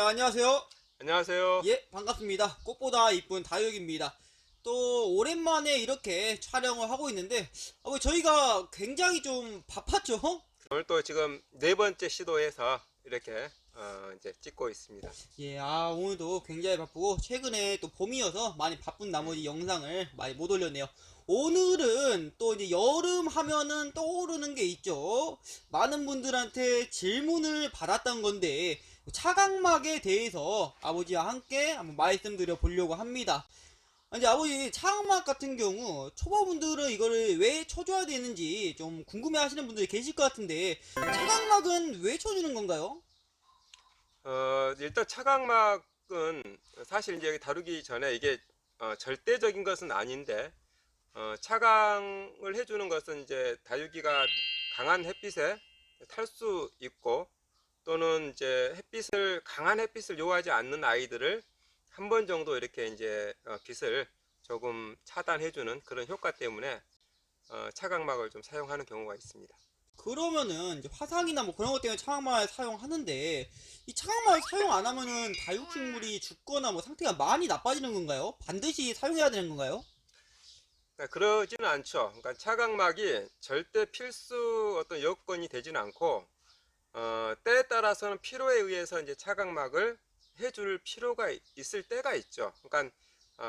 자, 안녕하세요. 안녕하세요. 예, 반갑습니다. 꽃보다 이쁜 다육입니다. 또 오랜만에 이렇게 촬영을 하고 있는데 저희가 굉장히 좀 바빴죠? 오늘 또 지금 네 번째 시도해서 이렇게 이제 찍고 있습니다. 예, 오늘도 굉장히 바쁘고 최근에 또 봄이어서 많이 바쁜 나머지 영상을 많이 못 올렸네요. 오늘은 또 이제 여름 하면은 떠오르는 게 있죠. 많은 분들한테 질문을 받았던 건데 차각막에 대해서 아버지와 함께 한번 말씀드려 보려고 합니다. 이제 아버지 차각막 같은 경우 초보분들은 이거를 왜 쳐줘야 되는지 좀 궁금해 하시는 분들이 계실 것 같은데 차각막은 왜 쳐주는 건가요? 일단 차각막은 사실 이제 여기 다루기 전에 이게 절대적인 것은 아닌데 차광을 해주는 것은 이제 다육이가 강한 햇빛에 탈 수 있고 또는 이제 강한 햇빛을 요하지 않는 아이들을 한 번 정도 이렇게 이제 빛을 조금 차단해주는 그런 효과 때문에 차광막을 좀 사용하는 경우가 있습니다. 그러면은 이제 화상이나 뭐 그런 것 때문에 차광막을 사용하는데 이 차광막을 사용 안 하면은 다육식물이 죽거나 뭐 상태가 많이 나빠지는 건가요? 반드시 사용해야 되는 건가요? 그러니까 그러지는 않죠. 그러니까 차광막이 절대 필수 어떤 여건이 되지는 않고 때에 따라서는 필요에 의해서 이제 차광막을 해줄 필요가 있을 때가 있죠. 그러니까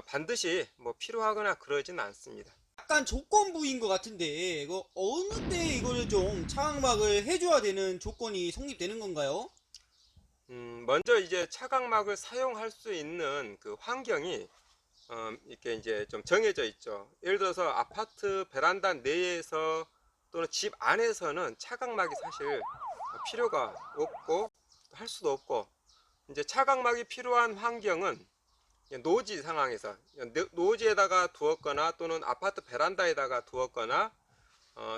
반드시 뭐 필요하거나 그러지는 않습니다. 약간 조건부인 것 같은데 이거 어느 때 이거를 좀 차광막을 해줘야 되는 조건이 성립되는 건가요? 먼저 이제 차광막을 사용할 수 있는 그 환경이 이렇게 이제 좀 정해져 있죠. 예를 들어서 아파트 베란다 내에서 또는 집 안에서는 차광막이 사실 필요가 없고 할 수도 없고, 이제 차광막이 필요한 환경은 노지 상황에서 노지에다가 두었거나 또는 아파트 베란다에다가 두었거나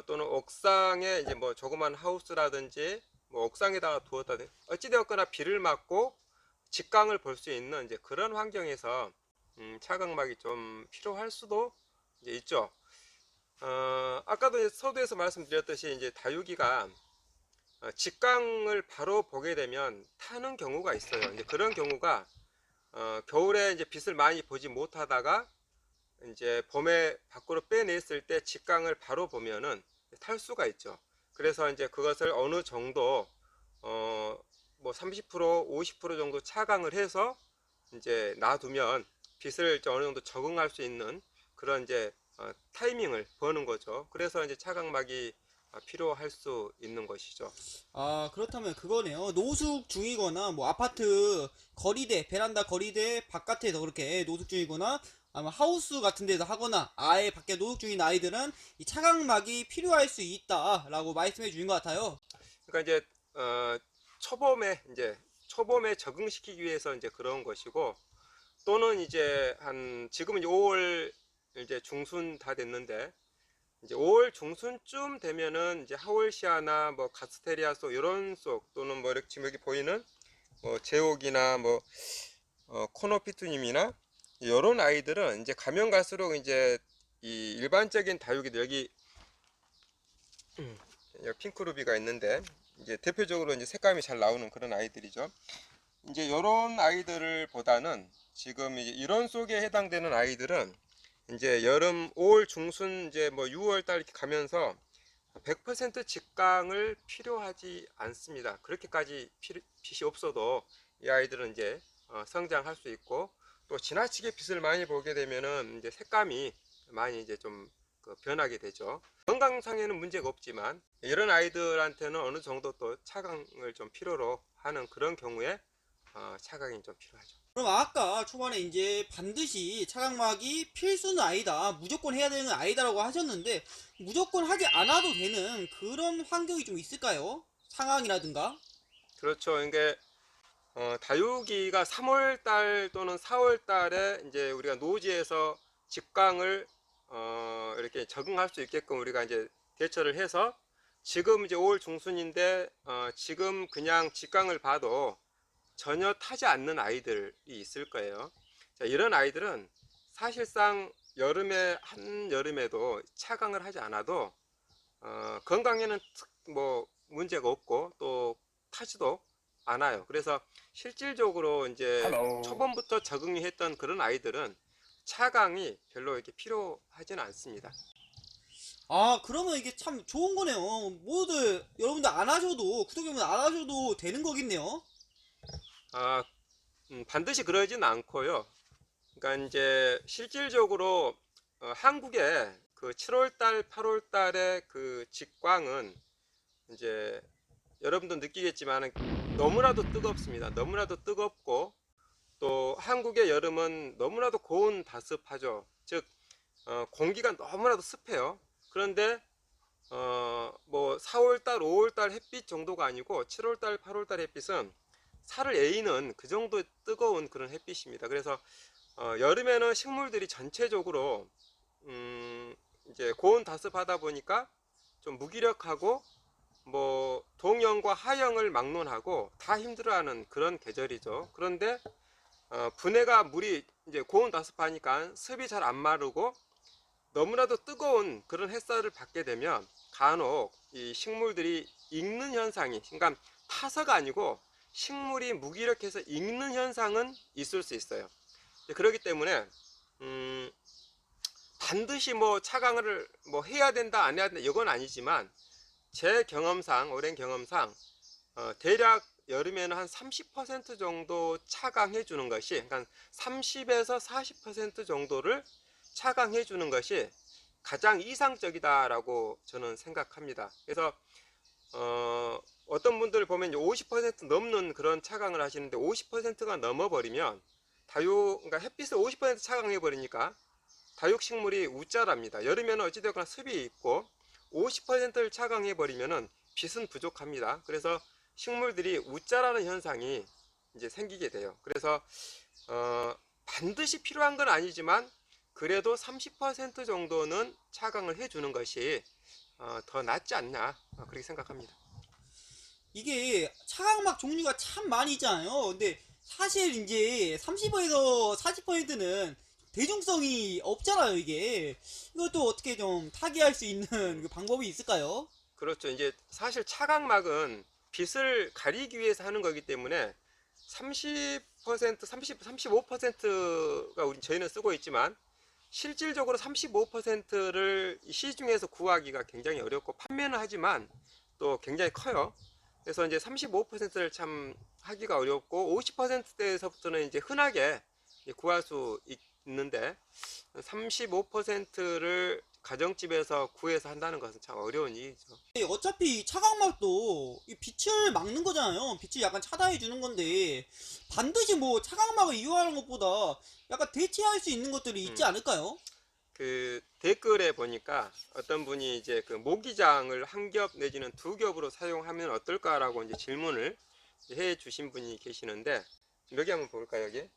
또는 옥상에 이제 뭐 조그만 하우스라든지 뭐 옥상에다가 두었다든지 어찌되었거나 비를 맞고 직광을 볼 수 있는 이제 그런 환경에서 차광막이 좀 필요할 수도 이제 있죠. 아까도 이제 서두에서 말씀드렸듯이 이제 다육이가 직광을 바로 보게 되면 타는 경우가 있어요. 이제 그런 경우가 겨울에 이제 빛을 많이 보지 못하다가 이제 봄에 밖으로 빼냈을 때 직광을 바로 보면은 탈 수가 있죠. 그래서 이제 그것을 어느 정도 뭐 30% 50% 정도 차광을 해서 이제 놔두면 빛을 이제 어느 정도 적응할 수 있는 그런 이제 타이밍을 버는 거죠. 그래서 이제 차광막이 필요할 수 있는 것이죠. 그렇다면 그거네요. 노숙 중이거나 뭐 아파트 거리대 베란다 거리대 바깥에서 그렇게 노숙 중이거나 아마 하우스 같은 데서 하거나 아예 밖에 노숙 중인 아이들은 이 차광막이 필요할 수 있다라고 말씀해 주신 것 같아요. 그러니까 이제 초봄에 적응시키기 위해서 이제 그런 것이고, 또는 이제 한 지금은 이제 5월 이제 중순 다 됐는데 이제 5월 중순쯤 되면은 이제 하월시아나 뭐 가스테리아 속 이런 속 또는 뭐 이렇게 지금 여기 보이는 뭐 제옥이나 뭐 코노피투님이나 이런 아이들은 이제 가면 갈수록 이제 이 일반적인 다육이들 여기 핑크루비가 있는데 이제 대표적으로 이제 색감이 잘 나오는 그런 아이들이죠. 이제 이런 아이들을 보다는 지금 이런 속에 해당되는 아이들은 이제 여름 5월 중순 이제 뭐 6월 달 이렇게 가면서 100% 직광을 필요하지 않습니다. 그렇게까지 빛이 없어도 이 아이들은 이제 성장할 수 있고, 또 지나치게 빛을 많이 보게 되면은 이제 색감이 많이 이제 좀 변하게 되죠. 건강상에는 문제가 없지만 이런 아이들한테는 어느 정도 또 차광을 좀 필요로 하는 그런 경우에 차광이 좀 필요하죠. 그럼 아까 초반에 이제 반드시 차각막이 필수는 아니다, 무조건 해야 되는 아이다라고 하셨는데 무조건 하지 않아도 되는 그런 환경이 좀 있을까요? 상황이라든가? 그렇죠. 이게 다육이가 3월 달 또는 4월 달에 이제 우리가 노지에서 직광을 이렇게 적응할 수 있게끔 우리가 이제 대처를 해서, 지금 이제 5월 중순인데 지금 그냥 직광을 봐도 전혀 타지 않는 아이들이 있을 거예요. 자, 이런 아이들은 사실상 한여름에도 차광을 하지 않아도 건강에는 뭐 문제가 없고 또 타지도 않아요. 그래서 실질적으로 이제 초반부터 적응이 했던 그런 아이들은 차광이 별로 이렇게 필요하지는 않습니다. 아, 그러면 이게 참 좋은 거네요. 모두 여러분들 안 하셔도, 구독 여러분 안 하셔도 되는 거겠네요. 아, 반드시 그러진 않고요. 그러니까 이제 실질적으로 한국에 그 7월달, 8월달에 그 직광은 이제 여러분도 느끼겠지만 너무나도 뜨겁습니다. 너무나도 뜨겁고 또 한국의 여름은 너무나도 고온 다습하죠. 즉 공기가 너무나도 습해요. 그런데 뭐 4월달, 5월달 햇빛 정도가 아니고 7월달, 8월달 햇빛은 살을 에이는 그 정도 뜨거운 그런 햇빛입니다. 그래서 여름에는 식물들이 전체적으로 이제 고온 다습하다 보니까 좀 무기력하고 뭐 동형과 하형을 막론하고 다 힘들어하는 그런 계절이죠. 그런데 분해가 물이 이제 고온 다습하니까 습이 잘 안 마르고 너무나도 뜨거운 그런 햇살을 받게 되면 간혹 이 식물들이 익는 현상이, 그러니까 타서가 아니고 식물이 무기력해서 익는 현상은 있을 수 있어요. 그렇기 때문에 반드시 뭐 차광을 뭐 해야 된다 안 해야 된다 이건 아니지만 제 경험상, 오랜 경험상 대략 여름에는 한 30% 정도 차광해 주는 것이, 그러니까 30에서 40% 정도를 차광해 주는 것이 가장 이상적이다라고 저는 생각합니다. 그래서 어떤 분들 보면 50% 넘는 그런 차광을 하시는데 50%가 넘어버리면 그러니까 햇빛을 50% 차광해 버리니까 다육식물이 우짜랍니다. 여름에는 어찌되거나 습이 있고 50%를 차광해 버리면은 빛은 부족합니다. 그래서 식물들이 우짜라는 현상이 이제 생기게 돼요. 그래서 반드시 필요한 건 아니지만 그래도 30% 정도는 차광을 해주는 것이 더 낫지 않나 그렇게 생각합니다. 이게 차광막 종류가 참 많이 있잖아요. 근데 사실 이제 30에서 40%는 대중성이 없잖아요, 이게. 이것도 어떻게 좀 타개할 수 있는 그 방법이 있을까요? 그렇죠. 이제 사실 차광막은 빛을 가리기 위해서 하는 거기 때문에 30%, 30, 35%가 저희는 쓰고 있지만 실질적으로 35%를 시중에서 구하기가 굉장히 어렵고 판매는 하지만 또 굉장히 커요. 그래서 이제 35%를 참 하기가 어렵고 50%대에서부터는 이제 흔하게 구할 수 있는데 35%를 가정집에서 구해서 한다는 것은 참 어려운 일이죠. 어차피 차광막도 이 빛을 막는 거잖아요. 빛을 약간 차단해 주는 건데 반드시 뭐 차광막을 이용하는 것보다 약간 대체할 수 있는 것들이 있지 음, 않을까요? 그 댓글에 보니까 어떤 분이 이제 그 모기장을 한 겹 내지는 두 겹으로 사용하면 어떨까라고 이제 질문을 해 주신 분이 계시는데 여기 한번 볼까요, 여기?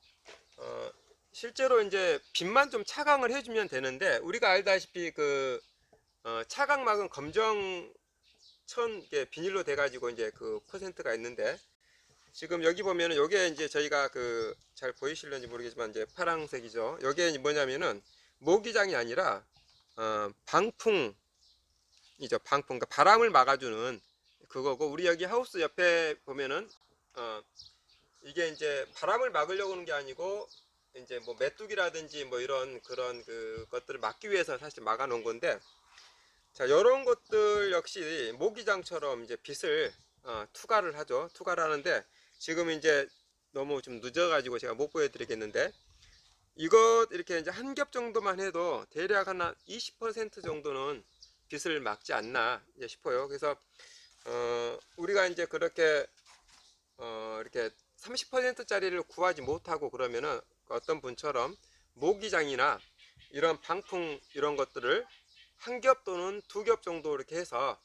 어, 실제로 이제 빛만 좀 차광을 해주면 되는데 우리가 알다시피 그 차광막은 검정천 비닐로 돼가지고 이제 그 퍼센트가 있는데 지금 여기 보면은 요게 이제 저희가 그 잘 보이실런지 모르겠지만 이제 파랑색이죠. 요게 뭐냐면은 모기장이 아니라 방풍이죠. 방풍. 그러니까 바람을 막아주는 그거고 우리 여기 하우스 옆에 보면은 어, 이게 이제 바람을 막으려고 하는 게 아니고 이제 뭐 메뚜기라든지 뭐 이런 그런 그 것들을 막기 위해서 사실 막아 놓은 건데 자, 이런 것들 역시 모기장처럼 이제 빛을 투과를 하죠. 투과를 하는데 지금 이제 너무 좀 늦어가지고 제가 못 보여드리겠는데 이것 이렇게 이제 한 겹 정도만 해도 대략 하나 20% 정도는 빛을 막지 않나 싶어요. 그래서 우리가 이제 그렇게 이렇게 30%짜리를 구하지 못하고 그러면은 어떤 분처럼 모기장이나 이런 방풍 이런 것들을 한 겹 또는 두 겹 정도 이렇게 해서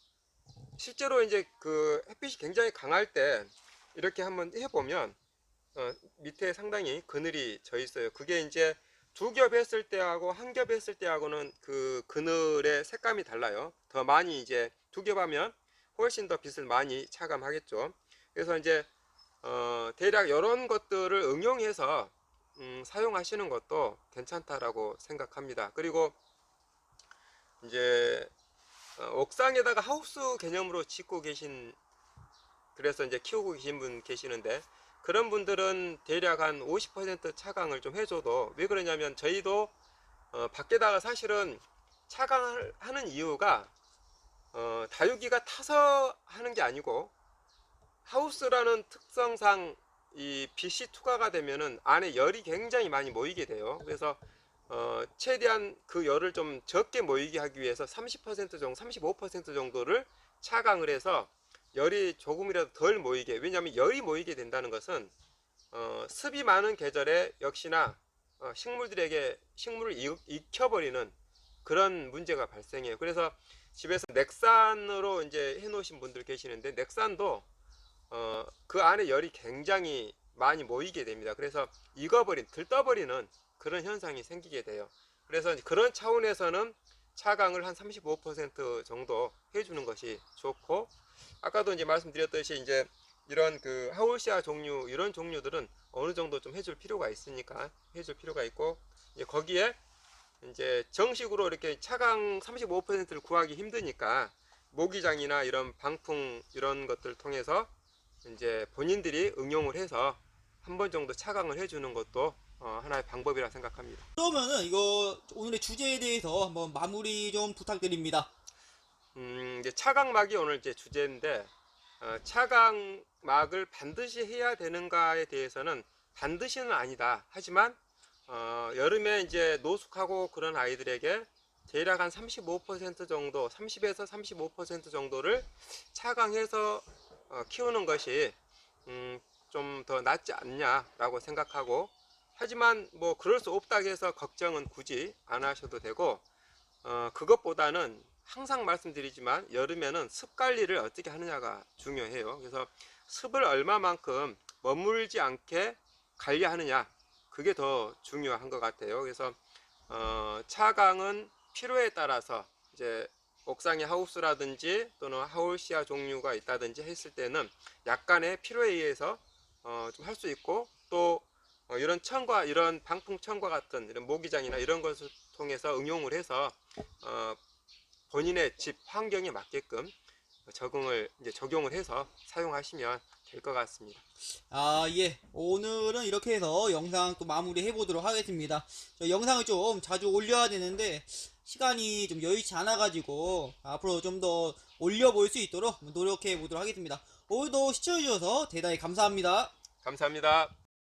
실제로 이제 그 햇빛이 굉장히 강할 때 이렇게 한번 해보면 밑에 상당히 그늘이 져 있어요. 그게 이제 두 겹 했을 때하고 한 겹 했을 때하고는 그 그늘의 색감이 달라요. 더 많이 이제 두 겹 하면 훨씬 더 빛을 많이 차감하겠죠. 그래서 이제 대략 이런 것들을 응용해서 사용하시는 것도 괜찮다라고 생각합니다. 그리고 이제 옥상에다가 하우스 개념으로 짓고 계신 그래서 이제 키우고 계신 분 계시는데, 그런 분들은 대략 한 50% 차강을 좀 해줘도, 왜 그러냐면 저희도 밖에다가 사실은 차강을 하는 이유가 다육이가 타서 하는 게 아니고, 하우스라는 특성상 이 빛이 투과가 되면은 안에 열이 굉장히 많이 모이게 돼요. 그래서 최대한 그 열을 좀 적게 모이게 하기 위해서 30% 정도, 35% 정도를 차강을 해서 열이 조금이라도 덜 모이게. 왜냐하면 열이 모이게 된다는 것은 습이 많은 계절에 역시나 식물을 익혀버리는 그런 문제가 발생해요. 그래서 집에서 넥산으로 이제 해놓으신 분들 계시는데, 넥산도 그 안에 열이 굉장히 많이 모이게 됩니다. 그래서 들떠버리는 그런 현상이 생기게 돼요. 그래서 그런 차원에서는 차강을 한 35% 정도 해주는 것이 좋고, 아까도 이제 말씀드렸듯이 이제 이런 그 하울시아 종류, 이런 종류들은 어느 정도 좀 해줄 필요가 있으니까 해줄 필요가 있고, 이제 거기에 이제 정식으로 이렇게 차강 35%를 구하기 힘드니까 모기장이나 이런 방풍 이런 것들을 통해서 이제 본인들이 응용을 해서 한 번 정도 차강을 해주는 것도 하나의 방법이라 생각합니다. 그러면은 이거 오늘의 주제에 대해서 한번 마무리 좀 부탁드립니다. 이제 차강막이 오늘 이제 주제인데, 차강막을 반드시 해야 되는가에 대해서는 반드시는 아니다. 하지만 여름에 이제 노숙하고 그런 아이들에게 대략 한 35% 정도, 30에서 35% 정도를 차강해서 키우는 것이 좀 더 낫지 않냐라고 생각하고, 하지만 뭐 그럴 수 없다고 해서 걱정은 굳이 안 하셔도 되고, 그것보다는 항상 말씀드리지만 여름에는 습 관리를 어떻게 하느냐가 중요해요. 그래서 습을 얼마만큼 머물지 않게 관리하느냐, 그게 더 중요한 것 같아요. 그래서 차강은 필요에 따라서 이제 옥상에 하우스라든지 또는 하울시아 종류가 있다든지 했을 때는 약간의 필요에 의해서 좀 할 수 있고, 또 이런 천과, 이런 방풍천과 같은 이런 모기장이나 이런 것을 통해서 응용을 해서 본인의 집 환경에 맞게끔 적용을 해서 사용하시면 될 것 같습니다. 예. 오늘은 이렇게 해서 영상 또 마무리 해보도록 하겠습니다. 저 영상을 좀 자주 올려야 되는데, 시간이 좀 여의치 않아가지고, 앞으로 좀 더 올려볼 수 있도록 노력해 보도록 하겠습니다. 오늘도 시청해주셔서 대단히 감사합니다. 감사합니다.